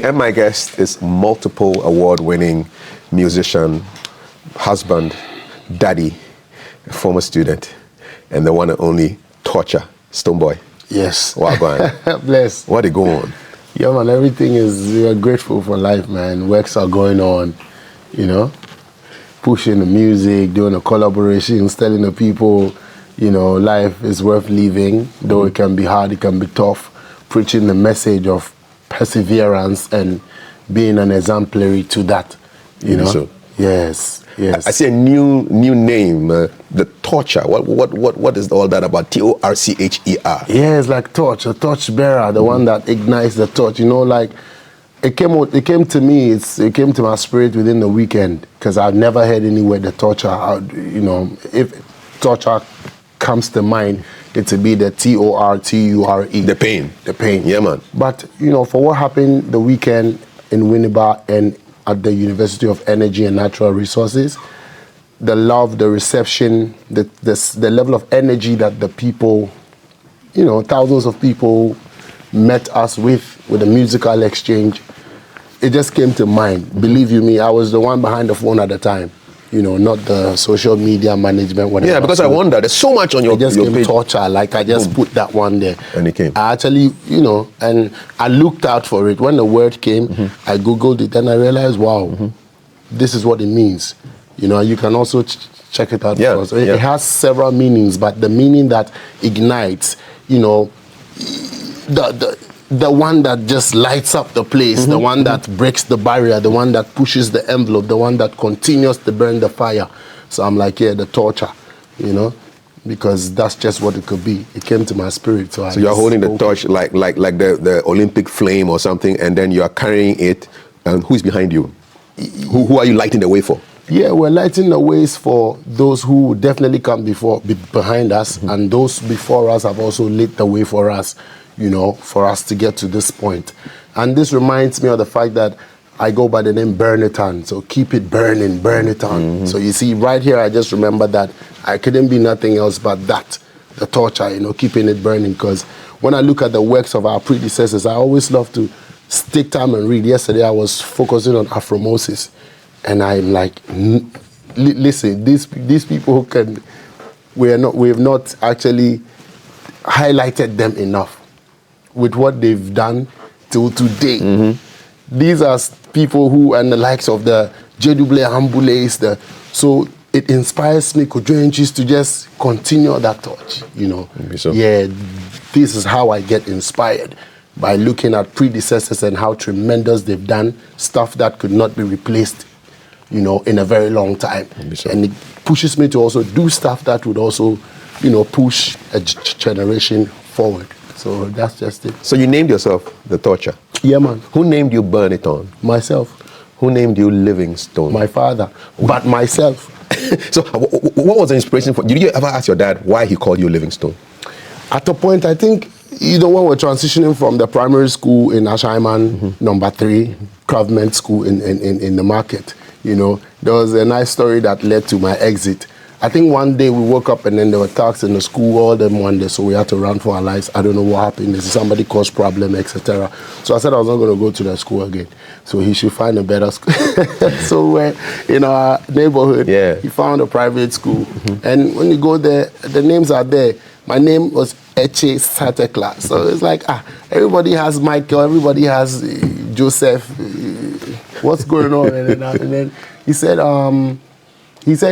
And my guest is multiple award-winning musician, husband, daddy, former student, and the one and only Torture, Stonebwoy. Yes. Wow, man. Bless. What they go on? Yeah, man, everything is, we are grateful for life, man. Works are going on, you know, pushing the music, doing the collaborations, telling the people, you know, life is worth living, though it can be hard, it can be tough, preaching the message of perseverance and being an exemplary to that, you know. So. Yes, yes. I see a new name, the Torcher. What is all that about? Torcher. Yeah, it's like torch, a torch bearer, the one that ignites the torch. You know, like it came to me. It came to my spirit within the weekend because I've never heard anywhere the torture. You know, if torture comes to mind, it would be the Torture. The pain. The pain. Yeah, man. But you know, for what happened the weekend in Winneba and at the University of Energy and Natural Resources, the love, the reception, the level of energy that the people, you know, thousands of people met us with the musical exchange, it just came to mind. Believe you me, I was the one behind the phone at the time, you know, not the social media management, whatever. Yeah, because so I wonder, there's so much on your page. Torture, like I just put that one there. And it came. I actually, you know, and I looked out for it. When the word came, I Googled it and I realized, wow, this is what it means. You know, you can also check it out. Yeah, It has several meanings, but the meaning that ignites, you know, the one that just lights up the place, the one that breaks the barrier, the one that pushes the envelope, the one that continues to burn the fire. So I'm like, yeah, the torture, you know, because that's just what it could be. It came to my spirit. So you're holding the torch like the Olympic flame or something, and then you are carrying it, and who's behind you? Who are you lighting the way for? Yeah, we're lighting the ways for those who definitely come behind us, and those before us have also lit the way for us, you know, for us to get to this point. And this reminds me of the fact that I go by the name Burn It On. So keep it burning, burn it on. So you see, right here, I just remember that I couldn't be nothing else but that, the torture, you know, keeping it burning. Because when I look at the works of our predecessors, I always love to take time and read. Yesterday, I was focusing on Afromosis. And I'm like, listen, these people we have not actually highlighted them enough with what they've done till today. These are people who, and the likes of the J.W. Ambules, so it inspires me, Kojoenchis, to just continue that torch, you know. So. Yeah, this is how I get inspired, by looking at predecessors and how tremendous they've done, stuff that could not be replaced, you know, in a very long time. So. And it pushes me to also do stuff that would also, you know, push a generation forward. So that's just it. So you named yourself the Torture? Yeah, man. Who named you Burn It On? Myself. Who named you Livingstone? My father. But myself. So what was the inspiration for, did you ever ask your dad why he called you Livingstone? At a point, I think, you know, when we're transitioning from the primary school in Ashaiman, number 3, government school in the market, you know, there was a nice story that led to my exit. I think one day we woke up and then there were talks in the school, all them one day, so we had to run for our lives. I don't know what happened. Somebody caused problem, etc. So I said I was not going to go to the school again. So he should find a better school. So we're in our neighborhood, he found a private school. And when you go there, the names are there. My name was Eche Satekla. So it's like, everybody has Michael, everybody has Joseph. What's going on? And then he said,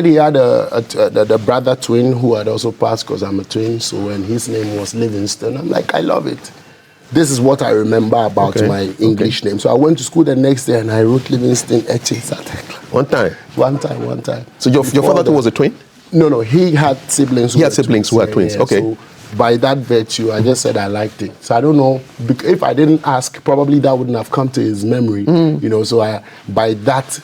he had a brother twin who had also passed because I'm a twin, so and his name was Livingstone. I'm like, I love it. This is what I remember about my English name. So I went to school the next day and I wrote Livingstone Eche Satekla. One time? So your father too was a twin? No, he had siblings who were twins. Yeah, okay. So by that virtue, I just said I liked it. So I don't know, if I didn't ask, probably that wouldn't have come to his memory, you know, so by that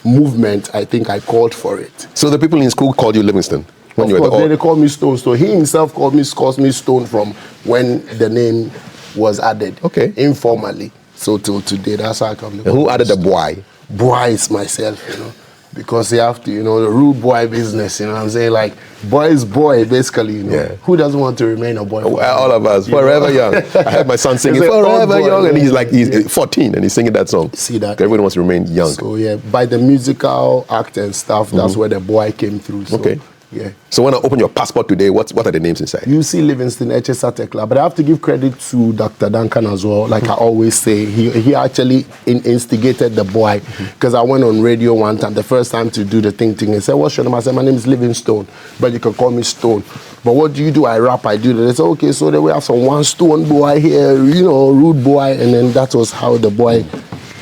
movement, I think I called for it. So the people in school called you Livingston? When you were they called me Stone. So he himself calls me Stone from when the name was added. Okay. Informally. So till today, that's how I come. And who added the boy? Boy is myself, you know. Because you have to, you know, the rude boy business, you know what I'm saying? Like, boy's boy, basically, you know. Yeah. Who doesn't want to remain a boy? All of us, forever young. I heard my son singing He's an old Forever boy, Young, and yeah, he's like, he's 14 and he's singing that song. See that? Everyone wants to remain young. So yeah, by the musical act and stuff, that's where the boy came through. So, Okay. Yeah. So when I open your passport today, what are the names inside? You see Livingstone HSA Tekla, but I have to give credit to Dr. Duncan as well. Like I always say, he actually instigated the boy, because I went on radio one time, the first time to do the thing. He said, "What's your name?" I said, "My name is Livingstone, but you can call me Stone." But what do you do? I rap, I do that. They said, "Okay, so then we have some one Stonebwoy here, you know, rude boy," and then that was how the boy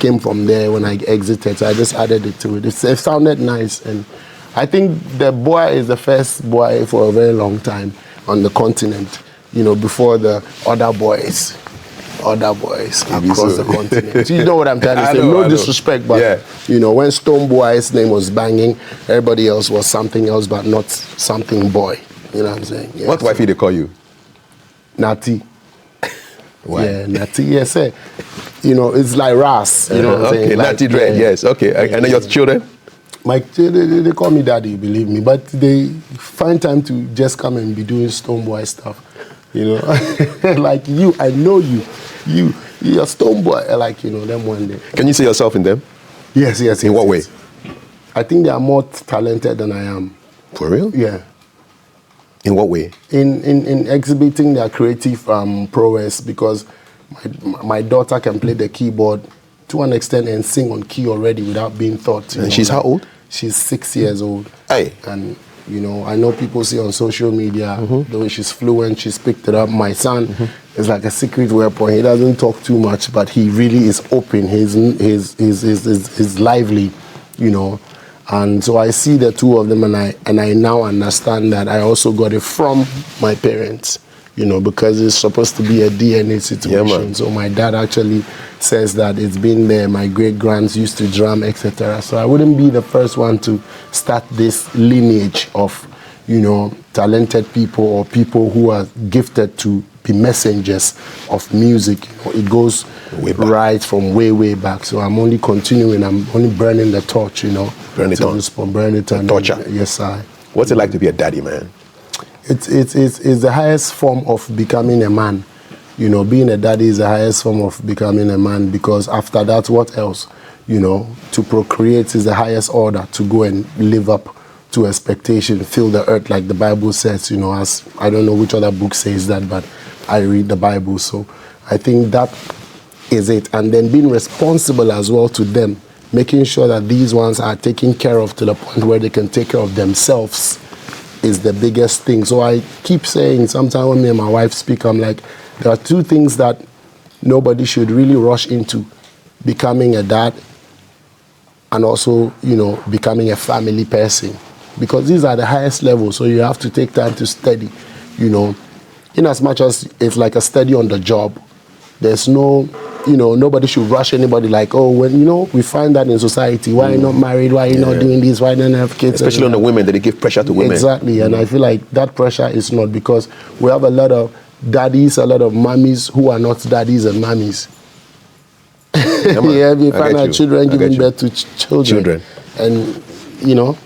came from there when I exited. So I just added it to it. It sounded nice, and I think the boy is the first boy for a very long time on the continent, you know, before the other boys across the continent. You know what I'm trying to say? No disrespect, but, you know, when Stonebwoy's name was banging, everybody else was something else, but not something boy. You know what I'm saying? Yeah, What wifey they call you? Natty. Why? Yeah, Natty, yes, sir. You know, it's like Ras, you know what I'm saying? Okay, Like, Natty Dread, yes, okay. And then your children? They call me daddy, believe me, but they find time to just come and be doing Stonebwoy stuff, you know. Like you, I know you're Stonebwoy, like, you know, them one day. Can you see yourself in them? Yes. In what way? I think they are more talented than I am. For real? Yeah. In what way? In exhibiting their creative prowess, because my daughter can play the keyboard to an extent and sing on key already without being taught. And she's how old? She's 6 years old. Hey. And, you know, I know people see on social media the way she's fluent, she's picked it up. My son is like a secret weapon. He doesn't talk too much, but he really is open. He's lively, you know. And so I see the two of them, and I now understand that I also got it from my parents. You know, because it's supposed to be a DNA situation. Yeah, man. So my dad actually says that it's been there. My great-grands used to drum, etc. So I wouldn't be the first one to start this lineage of, you know, talented people or people who are gifted to be messengers of music. You know, it goes right from way back. So I'm only continuing. I'm only burning the torch, you know. Burn it on. Burn it on. Torture. Yes, I. What's it like to be a daddy, man? It's the highest form of becoming a man. You know, being a daddy is the highest form of becoming a man, because after that, what else? You know, to procreate is the highest order, to go and live up to expectation, fill the earth like the Bible says, you know, as I don't know which other book says that, but I read the Bible. So I think that is it. And then being responsible as well to them, making sure that these ones are taken care of to the point where they can take care of themselves is the biggest thing. So I keep saying, sometimes when me and my wife speak, I'm like, there are two things that nobody should really rush into: becoming a dad and also, you know, becoming a family person. Because these are the highest levels, so you have to take time to study, you know. In as much as it's like a study on the job, there's no, you know, nobody should rush anybody like, oh, when, you know, we find that in society. Why are you not married? Why are you not doing this? Why don't you have kids? Especially on the women, that they give pressure to women. Exactly, and I feel like that pressure is not, because we have a lot of daddies, a lot of mummies who are not daddies and mummies. Yeah, we find our children giving birth to children. And, you know,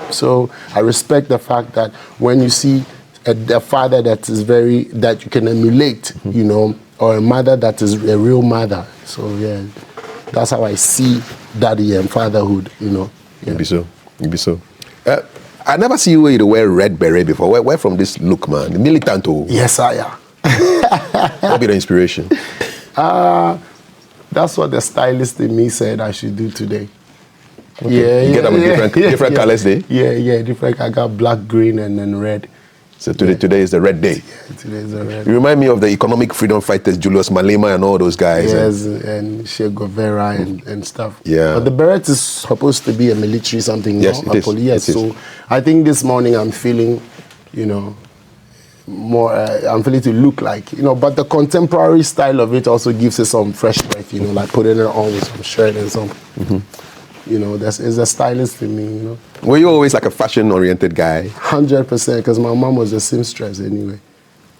so I respect the fact that when you see a father that you can emulate, you know, or a mother that is a real mother. So, yeah, that's how I see daddy and fatherhood, you know. Yeah. You'd be so. I never see you wear red beret before. Where from this look, man? Militant. Yes, I am. What be the inspiration? That's what the stylist in me said I should do today. Okay. Yeah, you get them with different colors there? Yeah, different. I got black, green, and then red. So today is the red day. Yeah, today is the red. You remind me of the economic freedom fighters, Julius Malema and all those guys. Yes, and Che Guevara and stuff. Yeah. But the beret is supposed to be a military something. Yes, no? it is. Yes, It so is. I think this morning I'm feeling, you know, more, I'm feeling to look like, you know, but the contemporary style of it also gives it some fresh breath, you know, like putting it on with some shirt and some, you know, is a stylist in me, you know. Were you always like a fashion-oriented guy? 100%, because my mom was a seamstress anyway.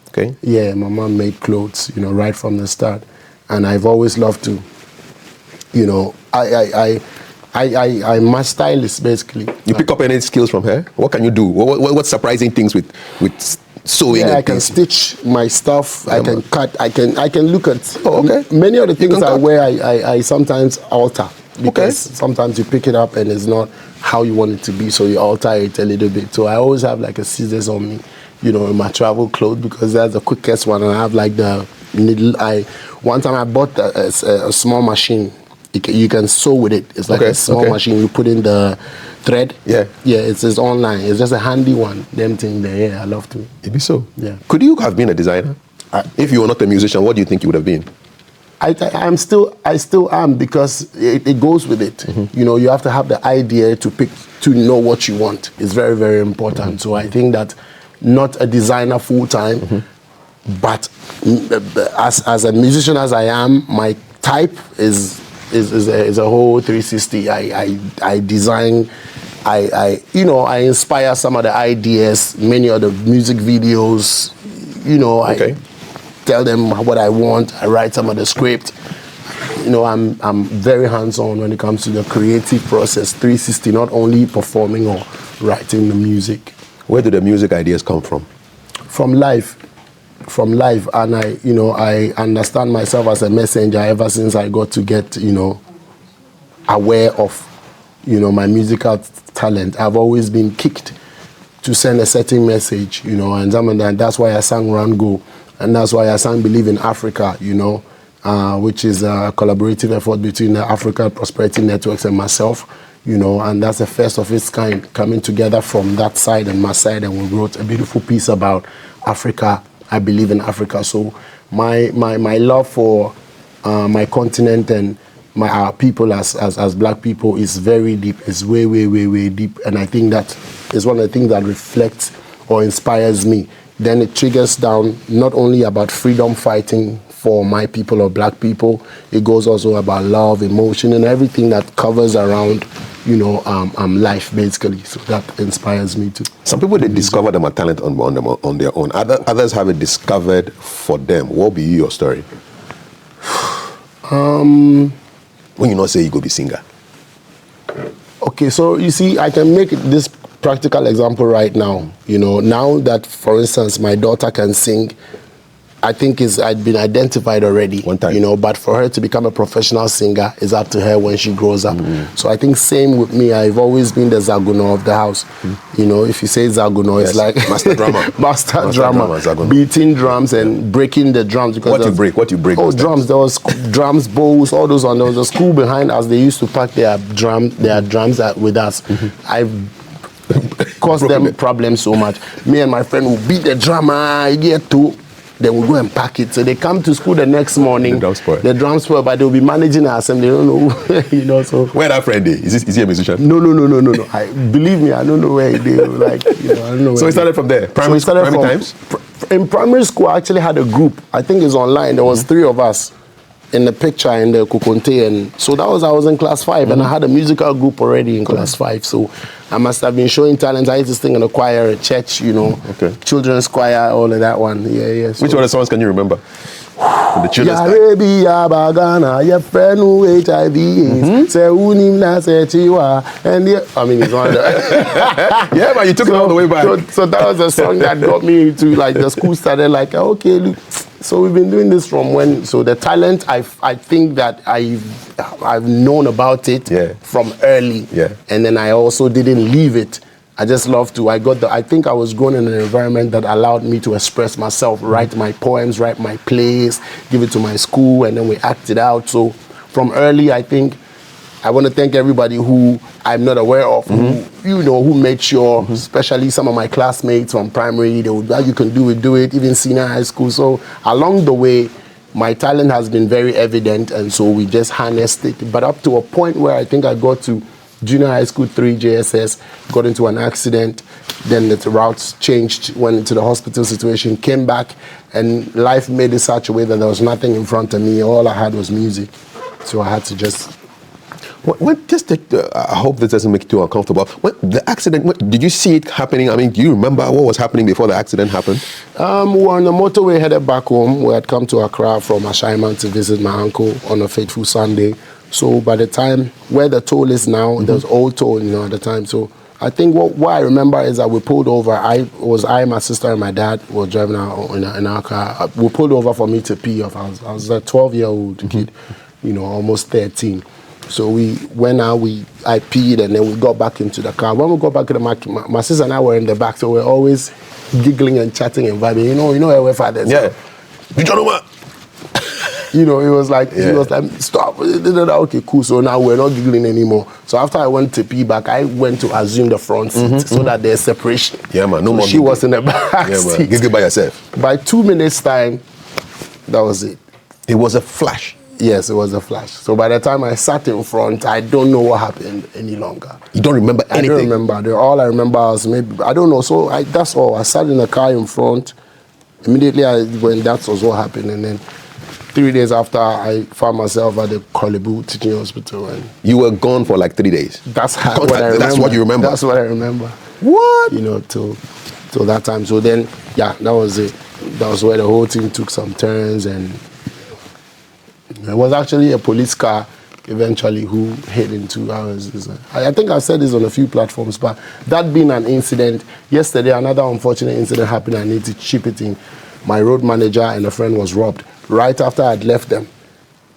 Okay. Yeah, my mom made clothes, you know, right from the start. And I've always loved to, you know, I'm a stylist, basically. You pick up any skills from her? What can you do? What surprising things with sewing? Yeah, and I can things? stitch my stuff. I can cut. I can look at. Oh, okay. Many of the things I cut. wear, I sometimes alter because sometimes you pick it up and it's not how you want it to be, so you alter it a little bit. So I always have like a scissors on me, in my travel clothes, because that's the quickest one. And I have like the needle. One time I bought a small machine. You can sew with it. It's like a small machine. You put in the thread. Yeah. Yeah, it's online. It's just a handy one. Them thing there. Yeah, I love to. Maybe so. Yeah. Could you have been a designer? If you were not a musician, what do you think you would have been? I still am, because it goes with it. Mm-hmm. You have to have the idea to know what you want. It's very, very important. Mm-hmm. So I think that not a designer full time, mm-hmm. but as a musician as I am, my type is a whole 360. I design. I inspire some of the ideas, many of the music videos. I tell them what I want. I write some of the script. I'm very hands-on when it comes to the creative process, 360, not only performing or writing the music. Where do the music ideas come from? From life, and I understand myself as a messenger ever since I got to get, aware of, my musical talent. I've always been kicked to send a certain message, and that's why I sang Run Go. And that's why I sang Believe in Africa, which is a collaborative effort between the Africa Prosperity Networks and myself, and that's the first of its kind coming together from that side and my side, and we wrote a beautiful piece about Africa. I believe in Africa. So my love for my continent and our people as black people is very deep. It's way, way, way, way deep. And I think that is one of the things that reflects or inspires me. Then it triggers down not only about freedom fighting for my people or black people, it goes also about love, emotion, and everything that covers around, life, basically. So that inspires me too. Some people, they discover them a talent on their own. Others have it discovered for them. What will be your story? When you not say you go be singer. Okay, so you see, I can make this practical example right now. Now that, for instance, my daughter can sing, I think I'd been identified already. One time. But for her to become a professional singer is up to her when she grows up. Mm-hmm. So I think same with me. I've always been the Zaguno of the house. Mm-hmm. If you say Zaguno, yes. It's like master drummer. master drummer, beating drums and breaking the drums. Because What you break? Oh, drums. There was drums, bowls, all those. And there was a school behind us. They used to pack their drums with us. Mm-hmm. I've caused them problems so much. Me and my friend will beat the drummer. Then we go and pack it. So they come to school the next morning. The drums spoil, but they'll be managing our assembly. They don't know, So where that friend is he a musician? No. Believe me, I don't know where he is. I don't know. So it started from there. Primary times. In primary school, I actually had a group. I think it's online. There was 3 of us in the picture in the Kukunte, and so I was in class 5, and I had a musical group already in class 5. So I must have been showing talent. I used to sing in a choir, a church, children's choir, all of that one. Yeah. So. Which one of the songs can you remember? The children's choir. It's one of the yeah, but you took it all the way back. So that was a song that got me to the school started okay, look. So we've been doing this from when. So the talent, I think that I've known about it from early, and then I also didn't leave it. I just love to. I think I was grown in an environment that allowed me to express myself, write my poems, write my plays, give it to my school, and then we act it out. So from early, I think I want to thank everybody who I'm not aware of, who made sure, especially some of my classmates from primary, they would, you can do it, even senior high school. So along the way, my talent has been very evident, and so we just harnessed it. But up to a point where I think I got to junior high school 3 JSS, got into an accident, then the routes changed, went into the hospital situation, came back, and life made it such a way that there was nothing in front of me. All I had was music. So I had to just... I hope this doesn't make you too uncomfortable. The accident, did you see it happening? I mean, do you remember what was happening before the accident happened? We were on the motorway headed back home. We had come to Accra from Ashaiman to visit my uncle on a fateful Sunday. So by the time where the toll is now, there's old toll, at the time. So I think what I remember is that we pulled over. My sister, and my dad were driving in our car. We pulled over for me to pee off. I was a 12-year-old kid, almost 13. So we went out, I peed, and then we got back into the car. When we got back in the market, my sister and I were in the back, so we're always giggling and chatting and vibing. You know we're fathers. Yeah. It was like, he was like, stop. Okay, cool. So now we're not giggling anymore. So after I went to pee back, I went to assume the front seat so that there's separation. Yeah, man. No more. She was in the back seat. Giggle by yourself. By 2 minutes' time, that was it. It was a flash. Yes, it was a flash. So by the time I sat in front, I don't know what happened any longer. You don't remember anything? I don't remember. All I remember was I don't know. So that's all. I sat in the car in front. Immediately when that was what happened. And then 3 days after, I found myself at the Kolebu Teaching Hospital. And you were gone for like 3 days? That's what I remember. That's what you remember? That's what I remember. What? Till that time. So then, that was it. That was where the whole thing took some turns, and it was actually a police car eventually who hit into ours. I think I've said this on a few platforms, but that being an incident, yesterday another unfortunate incident happened. I need to chip it in. My road manager and a friend was robbed right after I'd left them.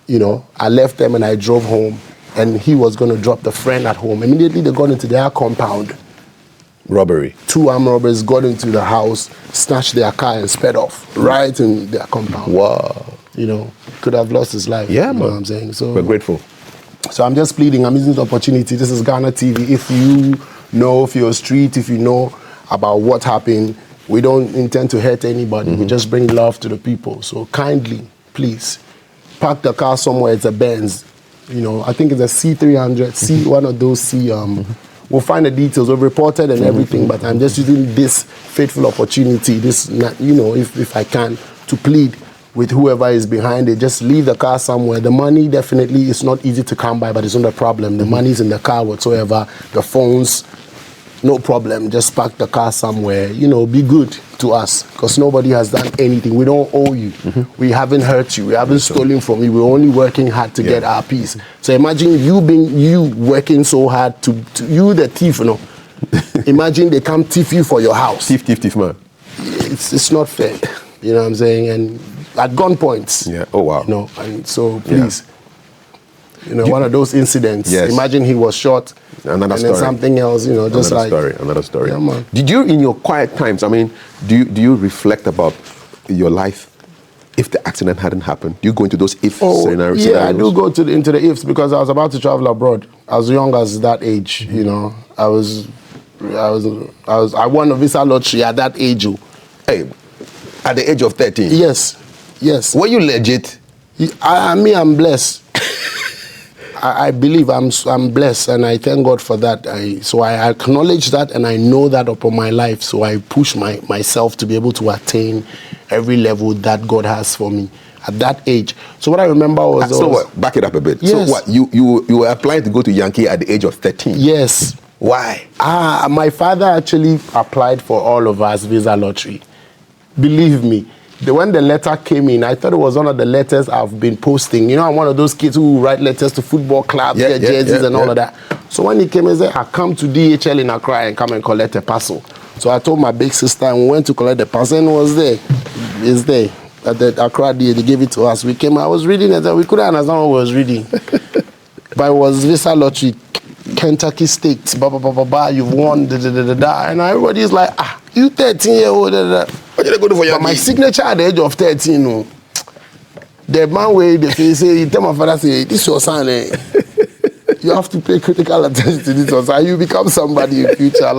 I left them and I drove home, and he was going to drop the friend at home. Immediately they got into their compound. Robbery. 2 armed robbers got into the house, snatched their car and sped off right in their compound. Wow. Could have lost his life. Yeah, man. You know what I'm saying? So we're grateful. So I'm just pleading, I'm using the opportunity. This is Ghana TV. If you know of your street, if you know about what happened, we don't intend to hurt anybody. We just bring love to the people. So kindly, please, park the car somewhere. It's a Benz. I think it's a C300, one of those C. We'll find the details. We've reported and everything, but I'm just using this fateful opportunity, if I can, to plead with whoever is behind it. Just leave the car somewhere. The money definitely is not easy to come by, but it's not a problem. The money's in the car whatsoever. The phones, no problem. Just park the car somewhere. Be good to us, because nobody has done anything. We don't owe you. We haven't hurt you. We haven't stolen from you. We're only working hard to get our peace. So imagine you working so hard to you the thief, Imagine they come thief you for your house. Thief, man. It's not fair. You know what I'm saying? And at gunpoints. Yeah. Oh, wow. And so please, one of those incidents. Yes. Imagine he was shot. Another story. Then something else, just Another story. Yeah, man. Did you, in your quiet times, do you reflect about your life if the accident hadn't happened? Do you go into those if scenarios? Yeah, I do go into the ifs, because I was about to travel abroad. As young as that age, I won a visa lottery at that age. Hey, at the age of 13? Yes. Were you legit? I'm blessed. I believe I'm blessed, and I thank God for that. So I acknowledge that, and I know that upon my life. So I push myself to be able to attain every level that God has for me at that age. So what I remember was... So what? Back it up a bit. Yes. So what? You were applying to go to Yankee at the age of 13? Yes. Why? My father actually applied for all of us visa lottery. Believe me. When the letter came in, I thought it was one of the letters I've been posting. I'm one of those kids who write letters to football clubs, jerseys and all of that. So when he came and said, I come to DHL in Accra and come and collect a parcel. So I told my big sister, and we went to collect the parcel, and it was there. It's there. At the Accra DHL, they gave it to us. We came, I was reading it, and we couldn't understand what I was reading. But it was visa lottery, Kentucky State, you've won, and everybody's like, you 13-year-old, What did I go do for But my signature at the age of 13, the man where they say, he tell my father, say, this is your son, you have to pay critical attention to this one, so you become somebody in future.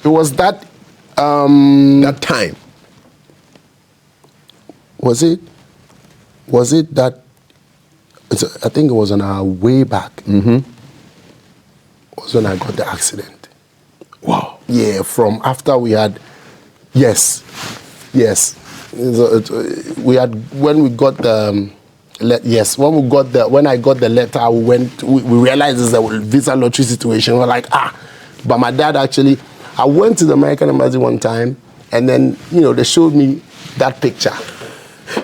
It was that... that time. Was it that... I think it was on our way back. Was when I got the accident. Wow. Yeah, from after we had... Yes. We had, when we got the... when I got the letter, we realized it's a visa lottery situation. We're like, But my dad actually... I went to the American Embassy one time, and then, they showed me that picture.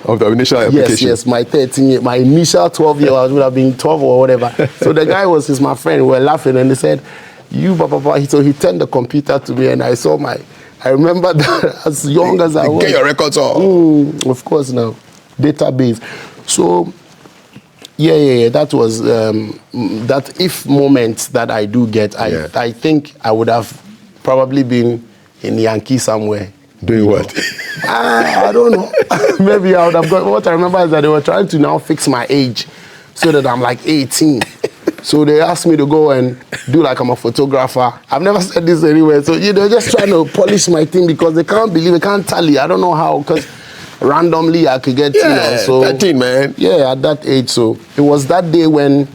of the initial application. Yes, my 13-year, my initial 12-year-old would have been 12 or whatever. So the guy he's my friend. We were laughing and they said, "You, blah." So he turned the computer to me and I remember that as young as I was. Get your records off. Of course, now database. So yeah. That was that if moment that I do get. I think I would have probably been in Yankee somewhere. Doing what? I don't know. Maybe I would have got. What I remember is that they were trying to now fix my age so that I'm like 18. So they asked me to go and do like I'm a photographer. I've never said this anywhere. So they're just trying to polish my thing because they can't tally. I don't know how, because randomly I could get, so 13, man. Yeah, at that age. So it was that day when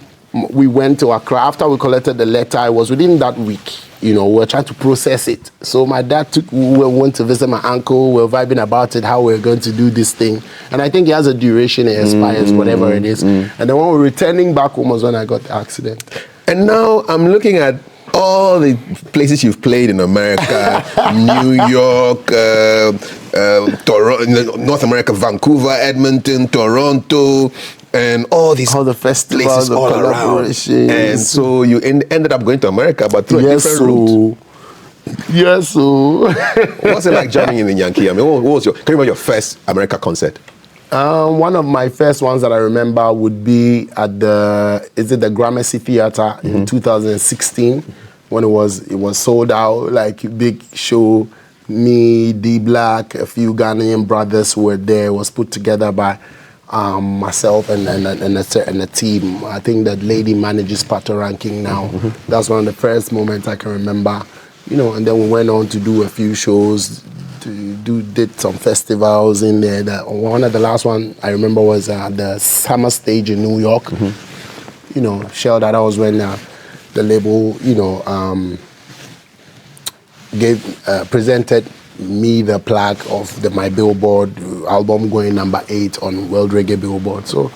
we went to Accra. After we collected the letter, it was within that week. We were trying to process it. So my dad we went to visit my uncle. We were vibing about it, how we were going to do this thing. And I think it has a duration, it expires, whatever it is. And then when we were returning back home was when I got the accident. And now I'm looking at all the places you've played in America, New York, Toronto, North America, Vancouver, Edmonton, Toronto, and all the festivals, places all around. And so you ended up going to America, but through a different route. Yes, so. What's it like jamming in the Yankee? I mean, can you remember your first America concert? One of my first ones that I remember would be at the Gramercy Theatre in 2016, when it was sold out, like a big show. Me, D Black, a few Ghanaian brothers were there. It was put together by myself and a team. I think that lady manages Pato Ranking now. That's one of the first moments I can remember. And then we went on to do a few shows, did some festivals in there. One of the last one I remember was the Summer Stage in New York. Shell that was when the label, presented me the plaque of my Billboard album going number 8 on World Reggae Billboard. So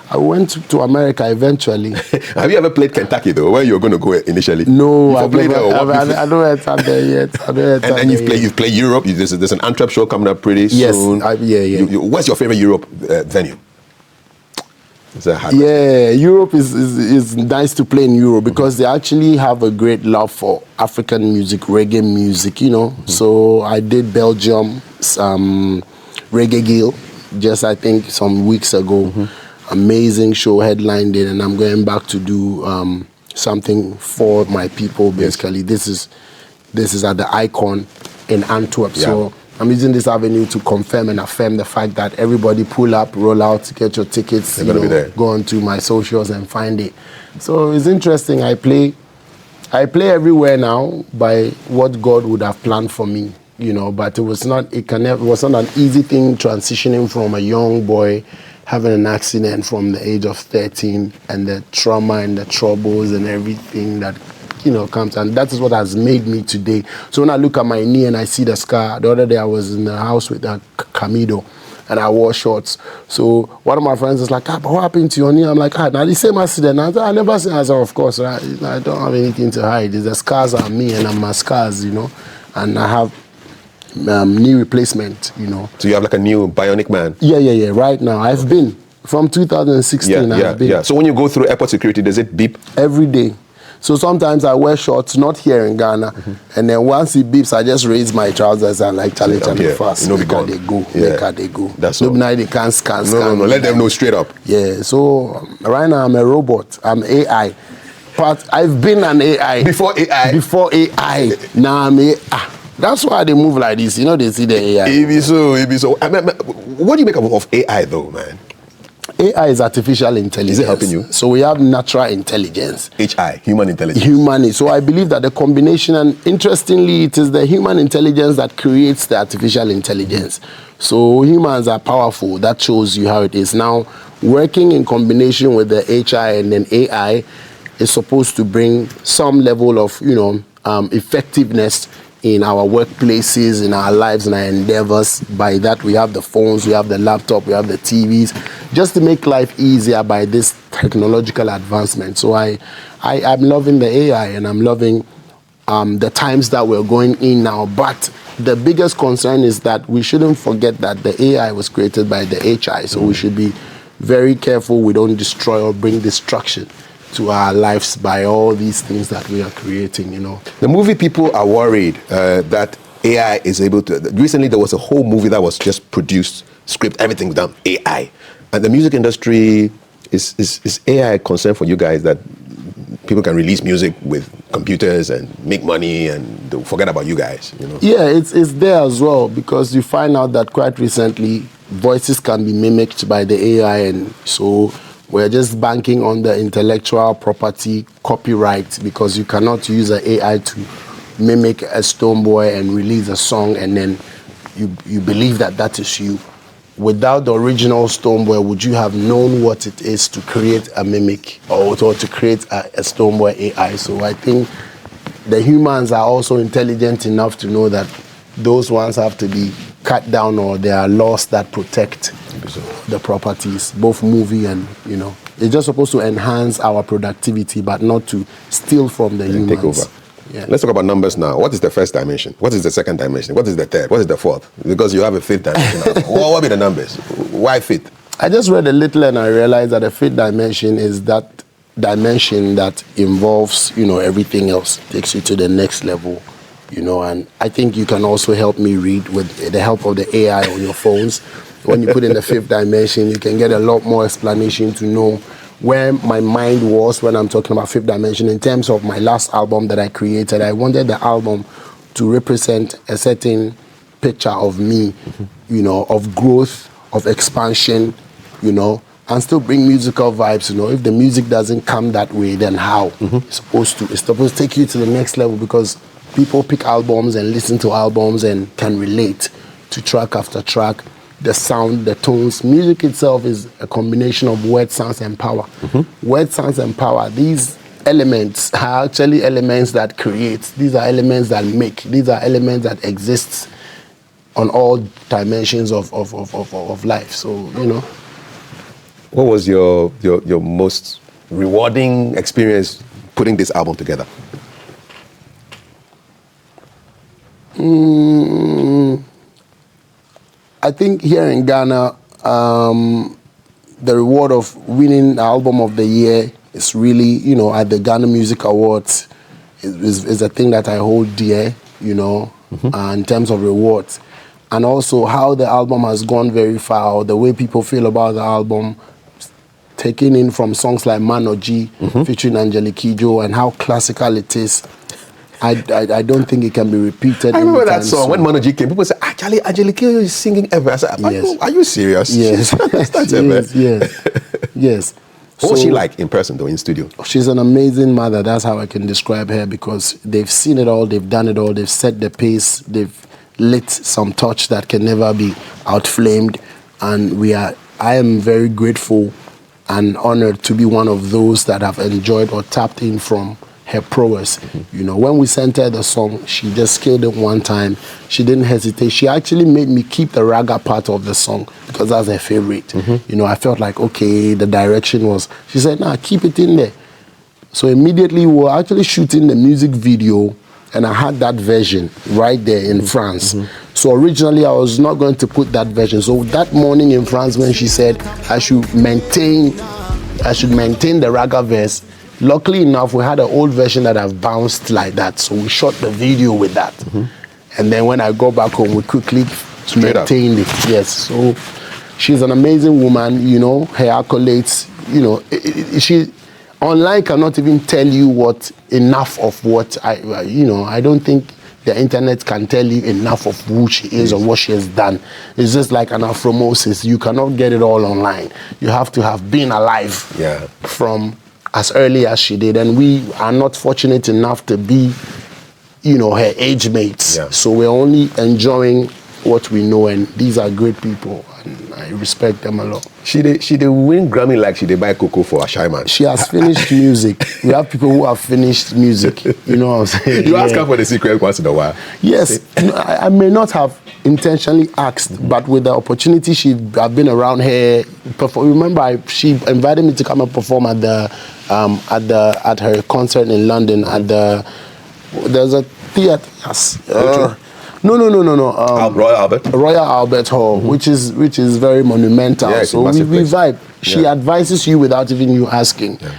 I went to America eventually. Have you ever played Kentucky though, where you were going to go initially? No, I don't have there yet. And you've played Europe. There's an Antwerp show coming up pretty soon. Yes, what's your favorite Europe venue? Europe is nice to play in Europe because they actually have a great love for African music, reggae music, So I did Belgium, Reggae Gill, just I think some weeks ago. Amazing show, headlined it, and I'm going back to do something for my people. Basically, this is at the Icon in Antwerp. Yeah. So I'm using this avenue to confirm and affirm the fact that everybody pull up, roll out, get your tickets, go onto my socials and find it. So it's interesting. I play everywhere now by what God would have planned for me, but it was not an easy thing transitioning from a young boy having an accident from the age of 13 and the trauma and the troubles and everything that comes, and that is what has made me today. So when I look at my knee and I see the scar, the other day I was in the house with a Camido and I wore shorts. So one of my friends is like, but what happened to your knee? I'm like, now the same accident. I never seen. I said, of course, I don't have anything to hide. The scars are me and I'm my scars, and I have knee replacement, So you have like a new bionic man? Yeah. Right now, I've been from 2016. I've been. So when you go through airport security, does it beep? Every day. So sometimes I wear shorts, not here in Ghana, and then once it beeps, I just raise my trousers and like challenge fast. Make how they go. That's all. Now they can't scan. No. Let them know straight up. Yeah. So right now I'm a robot. I'm AI. But I've been an AI. Before AI. Now I'm AI. That's why they move like this. They see the AI. It be so. What do you make of AI though, man? AI is artificial intelligence. Is it helping you? So we have natural intelligence. HI, human intelligence. So I believe that the combination, and interestingly, it is the human intelligence that creates the artificial intelligence. So humans are powerful. That shows you how it is. Now, working in combination with the HI and then AI is supposed to bring some level of, effectiveness in our workplaces, in our lives, in our endeavors. By that, we have the phones, we have the laptop, we have the TVs, just to make life easier by this technological advancement. So I'm loving the AI, and I'm loving the times that we're going in now. But the biggest concern is that we shouldn't forget that the AI was created by the HI, so we should be very careful we don't destroy or bring destruction to our lives by all these things that we are creating, you know. The movie people are worried that AI is able to. Recently, there was a whole movie that was just produced, script, everything done AI, and the music industry is AI a concern for you guys that people can release music with computers and make money and they'll forget about you guys, you know? Yeah, it's there as well, because you find out that quite recently voices can be mimicked by the AI, and so we're just banking on the intellectual property copyright, because you cannot use an AI to mimic a Stonebwoy and release a song and then you believe that that is you. Without the original Stonebwoy, would you have known what it is to create a mimic or to create a Stonebwoy AI? So I think the humans are also intelligent enough to know that those ones have to be cut down, or there are laws that protect the properties, both movie and, you know. It's just supposed to enhance our productivity, but not to steal from the humans. Take over. Yeah. Let's talk about numbers now. What is the first dimension? What is the second dimension? What is the third? What is the fourth? Because you have a fifth dimension. What be the numbers? Why fifth? I just read a little and I realized that the fifth dimension is that dimension that involves, you know, everything else, takes you to the next level, you know. And I think you can also help me read with the help of the AI on your phones. When you put in the fifth dimension, you can get a lot more explanation to know where my mind was when I'm talking about fifth dimension. In terms of my last album that I created, I wanted the album to represent a certain picture of me, you know, of growth, of expansion, you know, and still bring musical vibes, you know. If the music doesn't come that way, then how? It's supposed to take you to the next level, because people pick albums and listen to albums and can relate to track after track. The sound, the tones. Music itself is a combination of word, sounds, and power. Word, sounds, and power. These elements are actually elements that create. These are elements that make. These are elements that exist on all dimensions of life. So, you know. What was your most rewarding experience putting this album together? I think here in Ghana, the reward of winning Album of the Year is really, you know, at the Ghana Music Awards is a thing that I hold dear, you know, in terms of rewards. And also how the album has gone very far, or the way people feel about the album, taken in from songs like Manoji, featuring Angelique, and how classical it is. I don't think it can be repeated. I remember that song when Manoji came. People said, actually, Angelique is singing ever. I said, are you serious? Yes. Yes. What was she like in person, though, in studio? She's an amazing mother. That's how I can describe her, because they've seen it all, they've done it all, they've set the pace, they've lit some touch that can never be outflamed. And I am very grateful and honored to be one of those that have enjoyed or tapped in from her prowess. You know, when we sent her the song, she just killed it one time. She didn't hesitate. She actually made me keep the raga part of the song, because that's her favorite. You know, I felt like, okay, the direction was, she said, nah, keep it in there. So immediately we were actually shooting the music video, and I had that version right there in France. So originally I was not going to put that version. So that morning in France, when she said I should maintain the raga verse, luckily enough, we had an old version that have bounced like that. So we shot the video with that. And then when I got back home, we quickly maintained it. Yes. So she's an amazing woman, you know, her accolades, you know, she online cannot even tell you enough of what I don't think the internet can tell you enough of who she is or what she has done. It's just like an Afromosis. You cannot get it all online. You have to have been alive from as early as she did. And we are not fortunate enough to be, you know, her age mates. So we're only enjoying what we know, and these are great people, and I respect them a lot. She did win Grammy like she did buy cocoa for Ashaiman. She has finished music. We have people who have finished music. You know what I'm saying? You ask her for the secret once in a while. Yes, I may not have intentionally asked, but with the opportunity, I've been around her. Remember, she invited me to come and perform at her concert in London at the There's a theater. Yes. O2? No. Royal Albert? Royal Albert Hall, which is very monumental. Yeah, it's a so we massive place. vibe. She Yeah. advises you without even you asking. Yeah.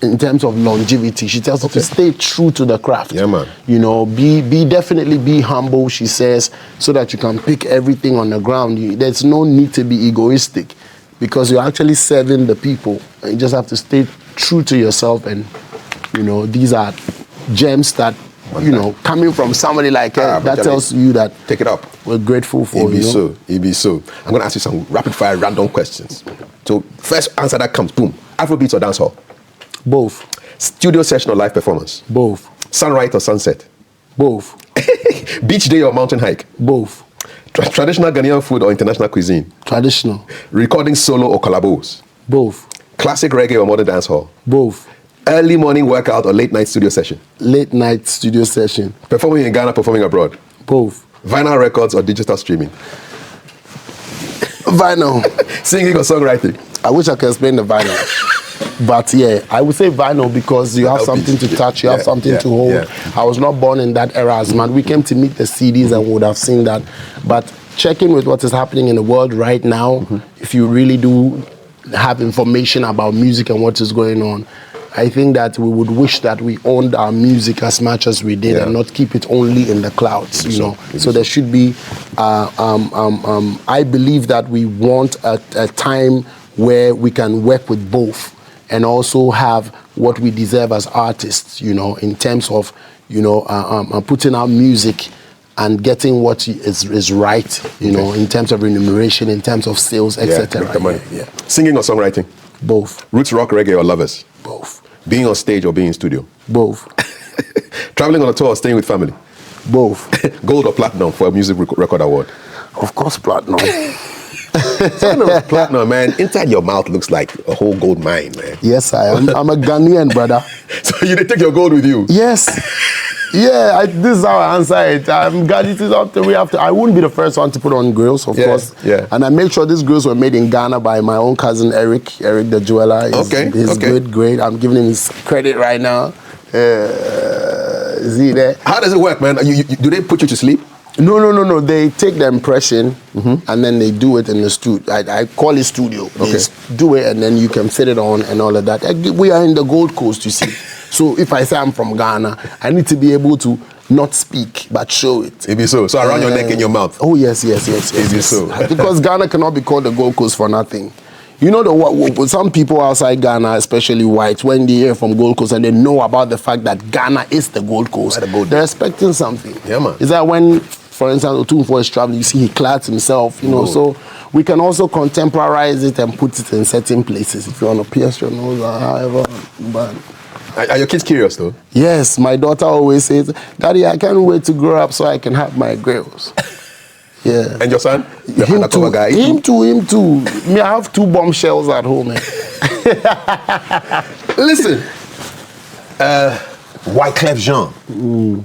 In terms of longevity, she tells you to stay true to the craft. Yeah, man. You know, definitely be humble, she says, so that you can pick everything on the ground. There's no need to be egoistic because you're actually serving the people. And you just have to stay true to yourself. And, you know, these are gems that, you know, coming from somebody like her, that tells you that take it up. We're grateful for It be so. It be so. I'm going to ask you some rapid fire random questions. So first answer that comes, boom. Afrobeats or dancehall? Both. Studio session or live performance? Both. Sunrise or sunset? Both. Beach day or mountain hike? Both. Traditional Ghanaian food or international cuisine? Traditional. Recording solo or collabos? Both. Classic reggae or modern dancehall? Both. Early morning workout or late night studio session? Late night studio session. Performing in Ghana, performing abroad? Both. Vinyl records or digital streaming? Vinyl. Singing or songwriting? I wish I could explain the vinyl. But yeah, I would say vinyl because you have something to touch, you have something to hold. Yeah. I was not born in that era as man. We came to meet the CDs and would have seen that. But checking with what is happening in the world right now, if you really do have information about music and what is going on, I think that we would wish that we owned our music as much as we did and not keep it only in the clouds, you know. So there should be, I believe that we want a time where we can work with both and also have what we deserve as artists, you know, in terms of, you know, putting out music and getting what is right, you know, in terms of remuneration, in terms of sales, etc. Yeah. Singing or songwriting? Both. Roots rock, reggae or lovers? Both. Being on stage or being in studio? Both. Traveling on a tour or staying with family? Both. Gold or platinum for a music record award? Of course, platinum. Platinum, man. Inside your mouth looks like a whole gold mine, man. Yes, I am. I'm a Ghanaian, brother. So you did take your gold with you? Yes. Yeah, this is how I answer it. I'm glad it is up to we have to. I wouldn't be the first one to put on grills, of course. Yeah. And I make sure these grills were made in Ghana by my own cousin Eric the jeweler. He's good, great. I'm giving him his credit right now. Is he there? How does it work, man? Do they put you to sleep? No. They take the impression and then they do it in the studio. I call it studio. They do it and then you can fit it on and all of that. We are in the Gold Coast, you see. So if I say I'm from Ghana, I need to be able to not speak but show it. It be so. So around your neck and your mouth. Oh yes. It be so. Because Ghana cannot be called the Gold Coast for nothing. You know, some people outside Ghana, especially whites, when they hear from Gold Coast and they know about the fact that Ghana is the Gold Coast, they're expecting something. Yeah, man. Is that when, for instance, Otumfuo is traveling, you see he clads himself, you know, so we can also contemporize it and put it in certain places. If you want to pierce your nose or however, but... Are your kids curious, though? Yes, my daughter always says, Daddy, I can't wait to grow up so I can have my grills. Yeah. And your son? The Him undercover too. guy? Him too. Me, I have 2 bombshells at home. Listen, Wyclef Jean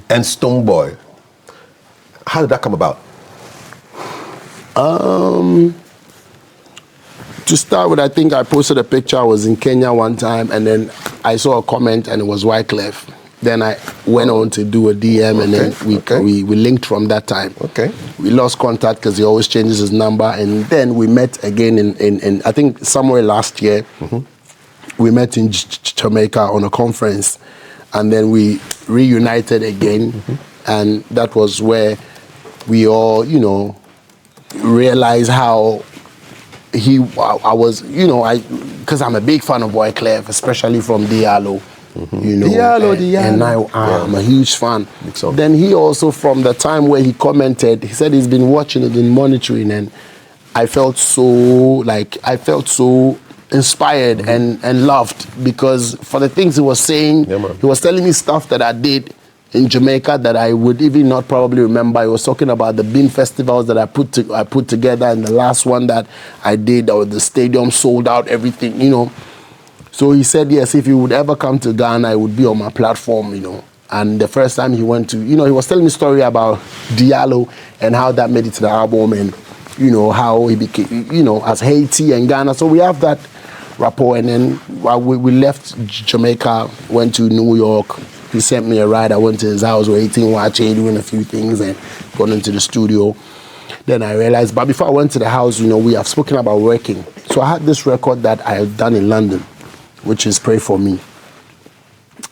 and Stonebwoy. How did that come about? To start with, I think I posted a picture. I was in Kenya one time, and then I saw a comment, and it was Wyclef. Then I went on to do a DM, and then we linked from that time. Okay. We lost contact because he always changes his number, and then we met again in I think somewhere last year. We met in Jamaica on a conference, and then we reunited again, and that was where we all, you know, realized how I was, you know, because I'm a big fan of Wyclef, especially from Diallo. You know, Diallo. And I'm a huge fan. Then he also, from the time where he commented, he said he's been watching it, been monitoring, and I felt so inspired and loved, because for the things he was saying, he was telling me stuff that I did in Jamaica that I would even not probably remember. He was talking about the bean festivals that I put together, and the last one that I did, or the stadium sold out, everything, you know. So he said, yes, if he would ever come to Ghana, it would be on my platform, you know. And the first time he went to, you know, he was telling me a story about Diallo and how that made it to the album, and, you know, how he became, you know, as Haiti and Ghana. So we have that rapport, and then we left Jamaica, went to New York, He sent me a ride. I went to his house, we're eating, watching, doing a few things, and got into the studio. Then I realized, but before I went to the house, we have spoken about working. So I had this record that I had done in London, which is Pray For Me.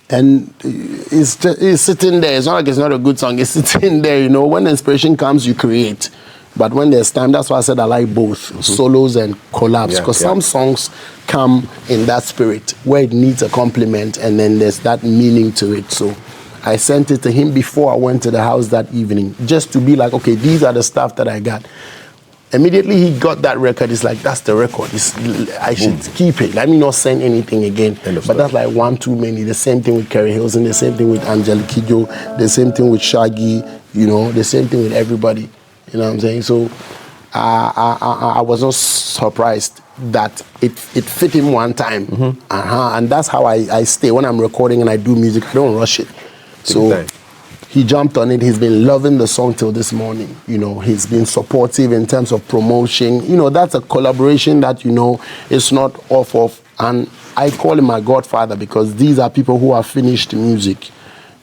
And it's sitting there. It's not like it's not a good song. It's sitting there, When the inspiration comes, you create. But when there's time, that's why I said I like both, solos and collabs. Because some songs come in that spirit where it needs a compliment and then there's that meaning to it. So I sent it to him before I went to the house that evening, just to be like, okay, these are the stuff that I got. Immediately he got that record. It's like, that's the record. I should keep it. Let me not send anything again. But that's like one too many. The same thing with Kerry Hilson, the same thing with Angelique, the same thing with Shaggy, the same thing with everybody. You know what I'm saying? So I was not surprised that it fit him one time. And that's how I stay. When I'm recording and I do music, I don't rush it. So he jumped on it. He's been loving the song till this morning. He's been supportive in terms of promotion. That's a collaboration that, it's not off of. And I call him my godfather because these are people who have finished music,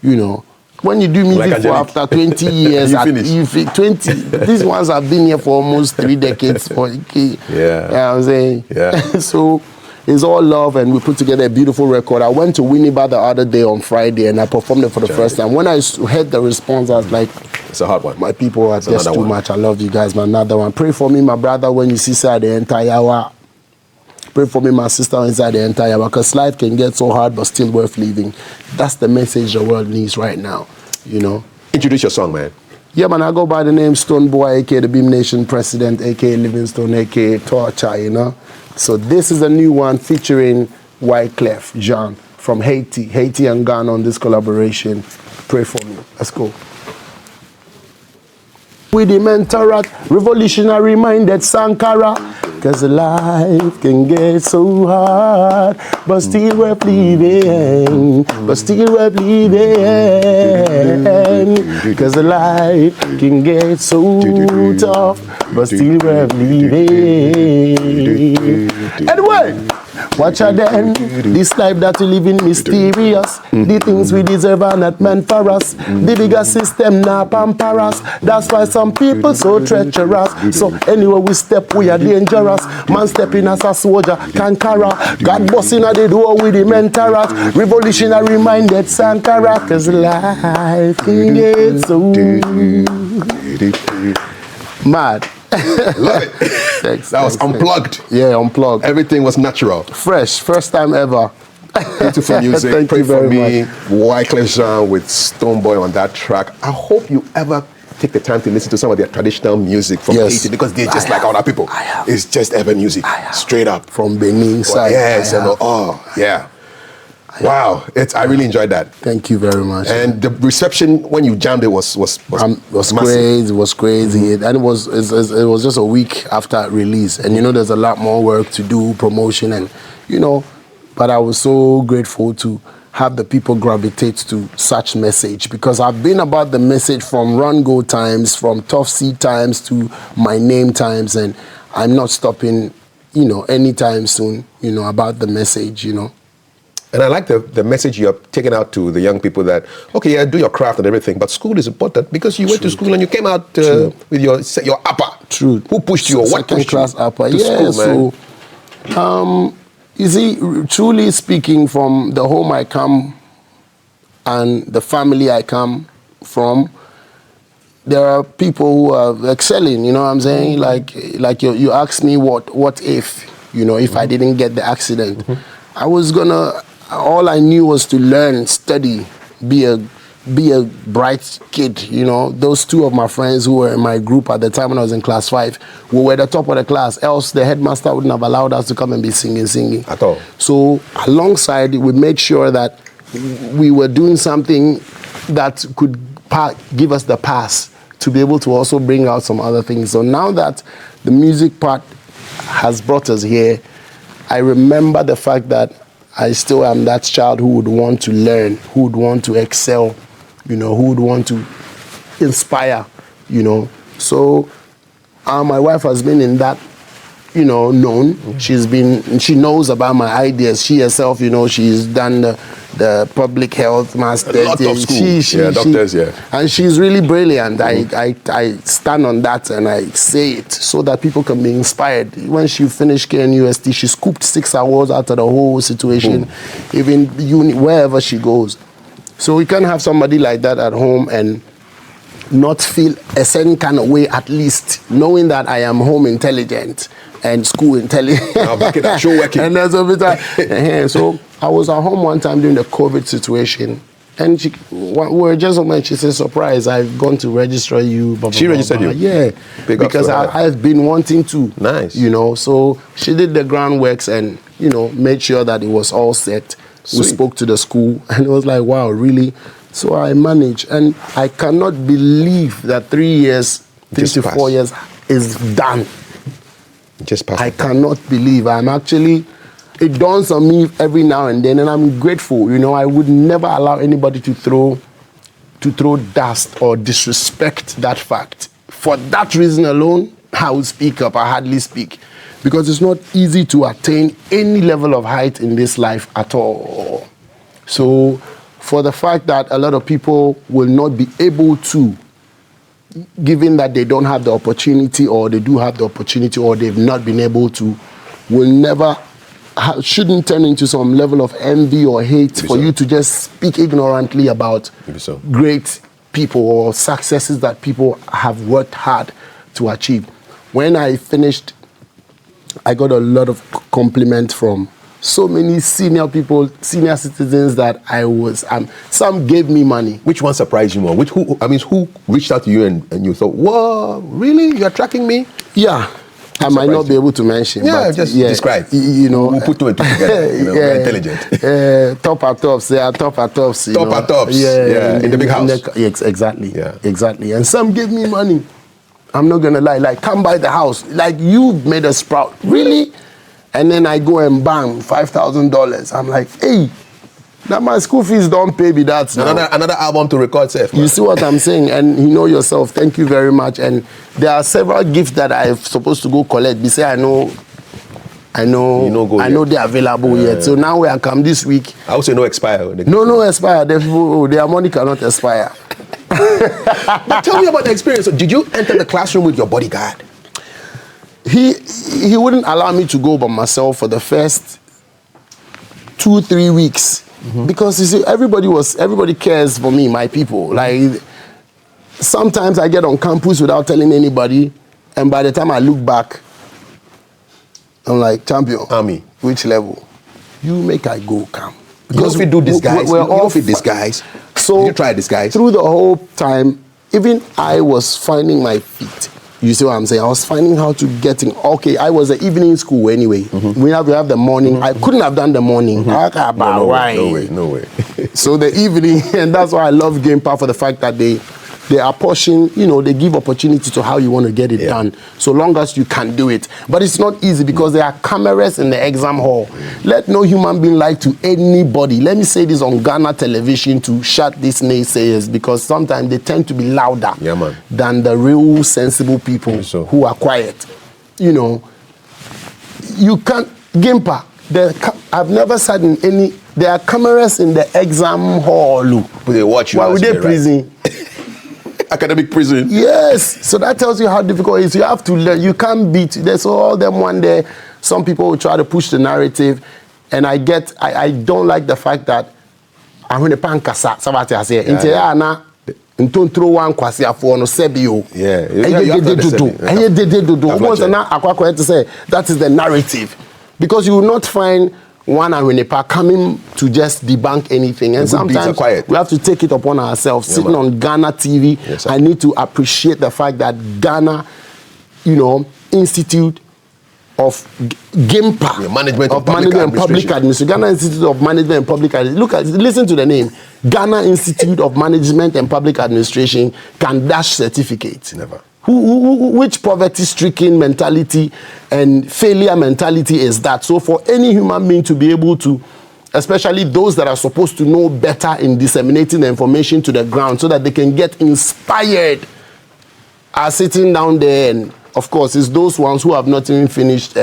When you do music like for after 20 years, these ones have been here for almost 3 decades. You know what I'm saying? Yeah. So it's all love, and we put together a beautiful record. I went to Winneba the other day on Friday, and I performed it for the first time. When I heard the response, I was like, it's a hard one. My people are just too much. I love you guys, man. Another one. Pray for me, my brother, when you see inside the entire hour. Pray for me, my sister, inside the entire hour. Because life can get so hard, but still worth living. That's the message the world needs right now. Introduce your song, man. Yeah, man, I go by the name Stonebwoy, aka the Beam Nation President, aka Livingstone, aka Torture, So this is a new one featuring Wyclef, Jean, from Haiti and Ghana on this collaboration. Pray for me. Let's go. With the mentorat, revolutionary minded Sankara. Cause life can get so hard, but still worth living, Cause life can get so tough, but still worth living. Anyway, watch out then, this life that we live in mysterious. The things we deserve are not meant for us. The bigger system now pamper us. That's why some people so treacherous. So anywhere we step, we are dangerous. Man stepping as a soldier, Kankara. God busting at the door with the mentorat. Revolutionary minded Sankara. Cause life can get so mad. Love it. That was Unplugged. Yeah, Unplugged. Everything was natural. Fresh, first time ever. Beautiful music. Thank Pray you very for me. much. Wyclef Jean with Stonebwoy on that track. I hope you ever take the time to listen to some of their traditional music from Haiti, because they're just like other people. It's just ever music, straight up from Benin side. Yes, yeah. Wow, I really enjoyed that. Thank you very much. And the reception when you jammed it was crazy. It was crazy, and it was just a week after release. And there's a lot more work to do, promotion, and But I was so grateful to have the people gravitate to such message, because I've been about the message from Run Go times, from Tough C times to My Name times, and I'm not stopping, anytime soon, about the message, And I like the message you have taken out to the young people that, okay, yeah, do your craft and everything, but school is important because you went to school and you came out with your upper. True. Who pushed you or what pushed class you upper. to school, man? So, you see, truly speaking, from the home I come and the family I come from, there are people who are excelling, you know what I'm saying? Like you asked me what if, if I didn't get the accident. I was all I knew was to learn, study, be a bright kid, Those two of my friends who were in my group at the time when I was in class 5, we were at the top of the class, else the headmaster wouldn't have allowed us to come and be singing. At all. So alongside, we made sure that we were doing something that could give us the pass to be able to also bring out some other things. So now that the music part has brought us here, I remember the fact that I still am that child who would want to learn, who would want to excel, who would want to inspire, So my wife has been in that known. She knows about my ideas. She herself, she's done the public health master. A lot of school. Doctors, and she's really brilliant. I stand on that and I say it so that people can be inspired. When she finished KNUST, she scooped 6 awards out of the whole situation, even wherever she goes. So we can have somebody like that at home and not feel a certain kind of way, at least knowing that I am home intelligent and school intelligent. Show working. And that's a bit so I was at home one time during the COVID situation, and we were just when she said, "Surprise, I've gone to register you." Blah, blah, she registered blah, you? Yeah. Because I've been wanting to. Nice. So she did the groundworks and, made sure that it was all set. Sweet. We spoke to the school, and it was like, wow, really? So I managed, and I cannot believe that 3 years, 3 to 4 years is done. Just passed. I cannot believe. It dawns on me every now and then, and I'm grateful. I would never allow anybody to throw dust or disrespect that fact. For that reason alone, I will speak up. I hardly speak. Because it's not easy to attain any level of height in this life at all. So, for the fact that a lot of people will not be able to, given that they don't have the opportunity, or they do have the opportunity, or they've not been able to, shouldn't turn into some level of envy or hate for you to just speak ignorantly about great people or successes that people have worked hard to achieve. When I finished, I got a lot of compliments from so many senior people, senior citizens that some gave me money. Which one surprised you more? Who reached out to you and you thought, whoa, really? You're tracking me? Yeah. I might not be able to mention. Yeah, but just describe. We'll put two and two together. We're intelligent. Top at tops. They are top at tops. Top at tops. Yeah. In the big house. Exactly. Yeah. Exactly. And some gave me money. I'm not gonna lie. Like, come buy the house. Like, you made a sprout. Really? And then I go and bang, $5,000. I'm like, hey, now my school fees don't pay me that. Another album to record, safe. You see what I'm saying? And you know yourself. Thank you very much. And there are several gifts that I'm supposed to go collect. They say I know they're available yet. So now where I come this week. I would say no expire. No expire. Their money cannot expire. But tell me about the experience. So did you enter the classroom with your bodyguard? He wouldn't allow me to go by myself for the first 2-3 weeks. Mm-hmm. Because you see, everybody cares for me, my people. Like, sometimes I get on campus without telling anybody, and by the time I look back, I'm like, champion. Army. Which level? You make I go come. Because we do disguise. We're all fit disguise. So you try disguise. Through the whole time, even I was finding my feet. You see what I'm saying? I was finding how to get in. Okay, I was at evening school anyway. Mm-hmm. We have the morning. Mm-hmm. I couldn't have done the morning. Mm-hmm. No way. So the evening, and that's why I love Game Power, for the fact that they apportion, they give opportunity to how you want to get it done, so long as you can do it. But it's not easy because there are cameras in the exam hall. Let no human being lie to anybody. Let me say this on Ghana television to shut these naysayers, because sometimes they tend to be louder than the real sensible people who are quiet. You can't, Gimpa, I've never sat in any, there are cameras in the exam hall. They watch you. Why would they prison? Academic prison. Yes. So that tells you how difficult it is. You have to learn. You can't beat. There's all them one day. Some people will try to push the narrative, and I don't like the fact that I'm in the pankasa. Sabati I say, Intiana, ntontro one kwasi afo no sebio. Yeah. Once na akwakwa to say that is the narrative, because you will not find one Arunepa coming to just debunk anything. And sometimes we have to take it upon ourselves. Sitting on Ghana TV, I need to appreciate the fact that Ghana, Institute of GIMPA, Management and Public Administration. Ghana Institute of Management and Public Administration. Listen to the name. Ghana Institute of Management and Public Administration can dash certificate. Never. Which poverty-stricken mentality and failure mentality is that? So for any human being to be able to, especially those that are supposed to know better in disseminating the information to the ground so that they can get inspired, are sitting down there and of course, it's those ones who have not even finished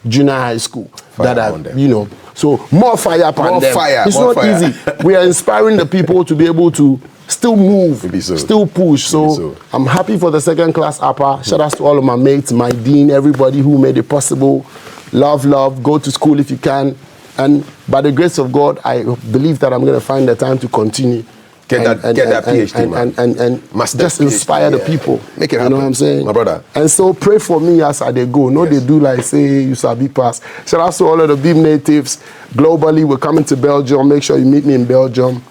junior high school Fire that on them. are, so more fire upon More them. fire, it's more not fire. easy. We are inspiring the people to be able to still move, Maybe so. still push. So I'm happy for the second class upper. Shout out to all of my mates, my dean, everybody who made it possible. Love, go to school if you can. And by the grace of God, I believe that I'm going to find the time to continue. Get that PhD, man. And Master's just inspire PhD, the people. Make it happen. You know what I'm saying? My brother. And so pray for me as I dey go. No, they do like say you sabi pass. Shout out to all of the Beam natives globally. We're coming to Belgium. Make sure you meet me in Belgium.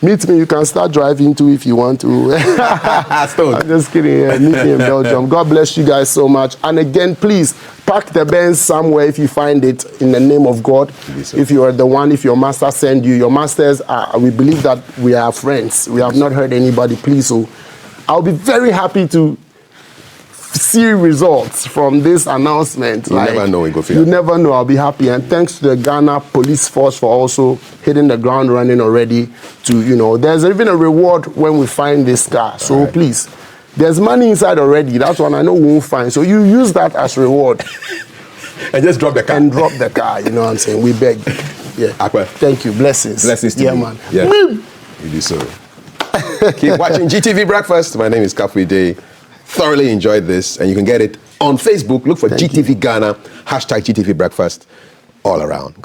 Meet me. You can start driving too if you want to. Stone. I'm just kidding. Yeah, meet me in Belgium. God bless you guys so much. And again, please park the Benz somewhere if you find it in the name of God. If you are the one, if your master send you, your masters are, we believe that we are friends. We have not heard anybody, please. So I'll be very happy to see results from this announcement. You never know, you never know. I'll be happy. And thanks to the Ghana Police Force for also hitting the ground running already. There's even a reward when we find this car. So please, there's money inside already. That's one I know we won't find. So you use that as reward. And just drop the car. And drop the car. You know what I'm saying? We beg. Yeah. Akwe. Thank you. Blessings. Blessings to you. Man. Yeah. You do so. Keep watching GTV Breakfast. My name is Kafui Day. Thoroughly enjoyed this, and you can get it on Facebook. Look for GTV Ghana, #GTV Breakfast all around.